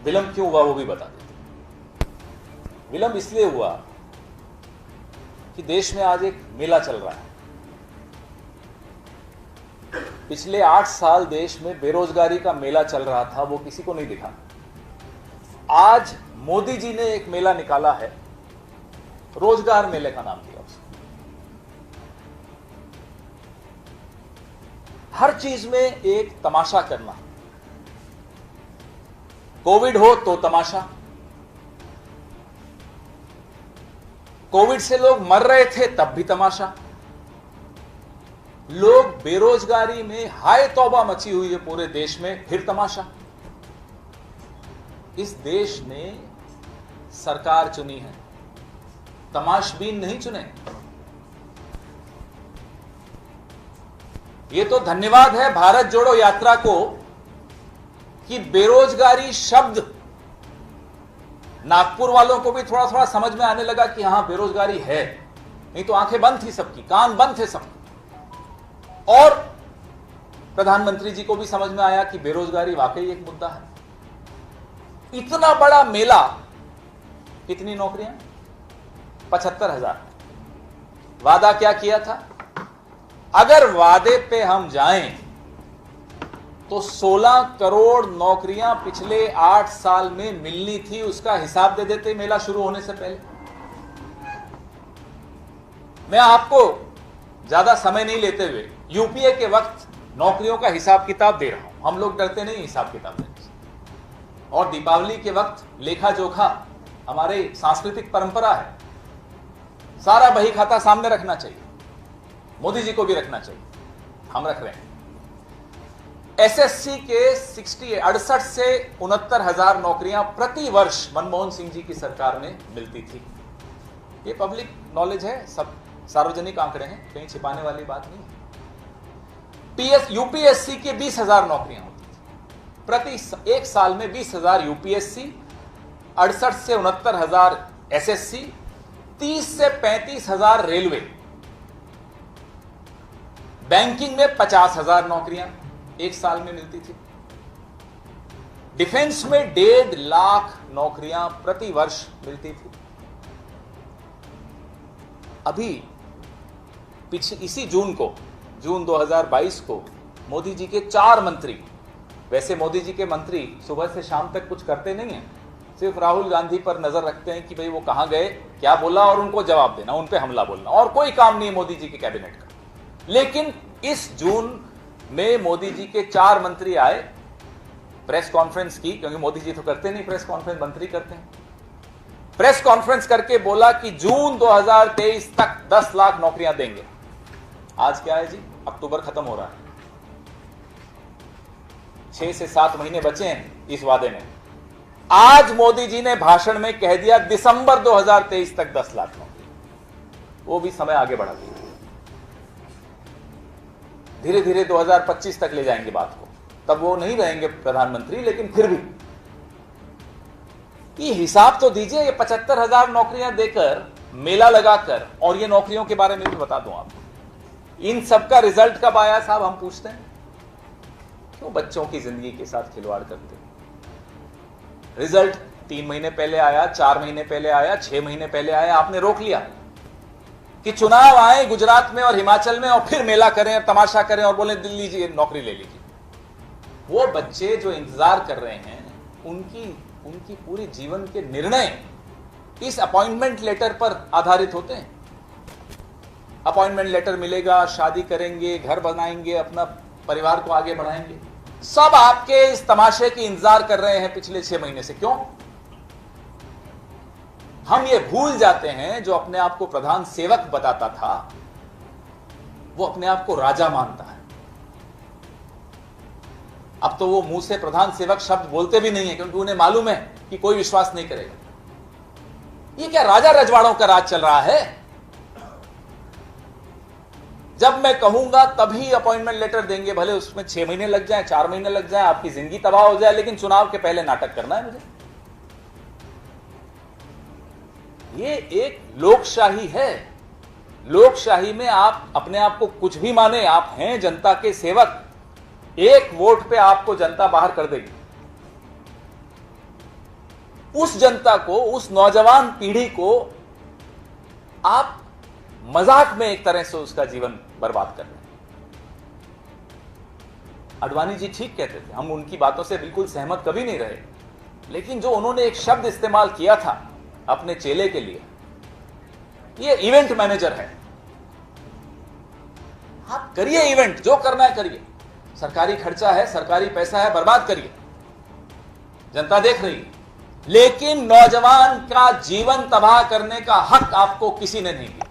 विलंब क्यों हुआ वो भी बता देते। विलंब इसलिए हुआ कि देश में आज एक मेला चल रहा है। पिछले 8 साल देश में बेरोजगारी का मेला चल रहा था, वो किसी को नहीं दिखा। आज मोदी जी ने एक मेला निकाला है, रोजगार मेले का नाम दिया उसको। हर चीज में एक तमाशा करना। कोविड हो तो तमाशा, कोविड से लोग मर रहे थे तब भी तमाशा, लोग बेरोजगारी में हाय तौबा मची हुई है पूरे देश में, फिर तमाशा। इस देश ने सरकार चुनी है, तमाशबीन नहीं चुने। ये तो धन्यवाद है भारत जोड़ो यात्रा को कि बेरोजगारी शब्द नागपुर वालों को भी थोड़ा थोड़ा समझ में आने लगा कि हां बेरोजगारी है, नहीं तो आंखें बंद थी सबकी, कान बंद थे सबके। और प्रधानमंत्री जी को भी समझ में आया कि बेरोजगारी वाकई एक मुद्दा है। इतना बड़ा मेला, कितनी नौकरियां? 75,000। वादा क्या किया था? अगर वादे पे हम जाएं तो 16 करोड़ नौकरियां पिछले 8 साल में मिलनी थी, उसका हिसाब दे देते मेला शुरू होने से पहले। मैं आपको ज्यादा समय नहीं लेते हुए यूपीए के वक्त नौकरियों का हिसाब किताब दे रहा हूं। हम लोग डरते नहीं हिसाब किताब देने से। और दीपावली के वक्त लेखा जोखा हमारे सांस्कृतिक परंपरा है, सारा बही खाता सामने रखना चाहिए, मोदी जी को भी रखना चाहिए, हम रख रहे हैं। एसएससी के 68 से 69,000 नौकरियां प्रति वर्ष मनमोहन सिंह जी की सरकार में मिलती थी। ये पब्लिक नॉलेज है, सब सार्वजनिक आंकड़े हैं, कहीं छिपाने वाली बात नहीं है। यूपीएससी के 20,000 नौकरियां होती थी प्रति एक साल में। 20,000 यूपीएससी, 68 से 69,000 एसएससी, 30 से 35,000 रेलवे। बैंकिंग में 50,000 नौकरियां एक साल में मिलती थी। डिफेंस में 1.5 लाख नौकरियां प्रति वर्ष मिलती थी। अभी इसी जून 2022 को मोदी जी के 4 मंत्री, वैसे मोदी जी के मंत्री सुबह से शाम तक कुछ करते नहीं हैं, सिर्फ राहुल गांधी पर नजर रखते हैं कि भाई वो कहां गए, क्या बोला, और उनको जवाब देना, उन पे हमला बोलना, और कोई काम नहीं है मोदी जी के कैबिनेट का। लेकिन इस जून में मोदी जी के 4 मंत्री आए, प्रेस कॉन्फ्रेंस की, क्योंकि मोदी जी तो करते नहीं प्रेस कॉन्फ्रेंस, मंत्री करते हैं। प्रेस कॉन्फ्रेंस करके बोला कि जून 2023 तक 10 लाख नौकरियां देंगे। आज क्या है जी? अक्टूबर खत्म हो रहा है, 6 से 7 महीने बचे हैं इस वादे में। आज मोदी जी ने भाषण में कह दिया दिसंबर 2023 तक 10 लाख नौकरी, वो भी समय आगे बढ़ा दिया। धीरे धीरे 2025 तक ले जाएंगे बात को, तब वो नहीं रहेंगे प्रधानमंत्री, लेकिन फिर भी ये हिसाब तो दीजिए। ये 75,000 नौकरियां देकर, मेला लगाकर, और ये नौकरियों के बारे में भी बता दूं आपको, इन सबका रिजल्ट कब आया साहब? हम पूछते हैं। क्यों बच्चों की जिंदगी के साथ खिलवाड़ करते? रिजल्ट 3 महीने पहले आया, 4 महीने पहले आया, 6 महीने पहले आया। आपने रोक लिया कि चुनाव आए गुजरात में और हिमाचल में और फिर मेला करें और तमाशा करें और बोले दिल्ली जी नौकरी ले लीजिए। वो बच्चे जो इंतजार कर रहे हैं, उनकी पूरी जीवन के निर्णय इस अपॉइंटमेंट लेटर पर आधारित होते हैं। अपॉइंटमेंट लेटर मिलेगा, शादी करेंगे, घर बनाएंगे, अपना परिवार को आगे बढ़ाएंगे, सब आपके इस तमाशे की इंतजार कर रहे हैं पिछले 6 महीने से। क्यों? हम ये भूल जाते हैं, जो अपने आप को प्रधान सेवक बताता था वो अपने आप को राजा मानता है। अब तो वो मुंह से प्रधान सेवक शब्द बोलते भी नहीं है, क्योंकि उन्हें मालूम है कि कोई विश्वास नहीं करेगा। ये क्या राजा रजवाड़ों का राज चल रहा है? जब मैं कहूंगा तभी अपॉइंटमेंट लेटर देंगे, भले उसमें 6 महीने लग जाए, 4 महीने लग जाए, आपकी जिंदगी तबाह हो जाए, लेकिन चुनाव के पहले नाटक करना है मुझे। ये एक लोकशाही है। लोकशाही में आप अपने आप को कुछ भी माने, आप हैं जनता के सेवक। एक वोट पे आपको जनता बाहर कर देगी। उस जनता को, उस नौजवान पीढ़ी को आप मजाक में एक तरह से उसका जीवन बर्बाद कर रहे हैं। आडवाणी जी ठीक कहते थे, हम उनकी बातों से बिल्कुल सहमत कभी नहीं रहे, लेकिन जो उन्होंने एक शब्द इस्तेमाल किया था अपने चेले के लिए, ये इवेंट मैनेजर है। आप करिए इवेंट, जो करना है करिए, सरकारी खर्चा है, सरकारी पैसा है, बर्बाद करिए, जनता देख रही है, लेकिन नौजवान का जीवन तबाह करने का हक आपको किसी ने नहीं दिया।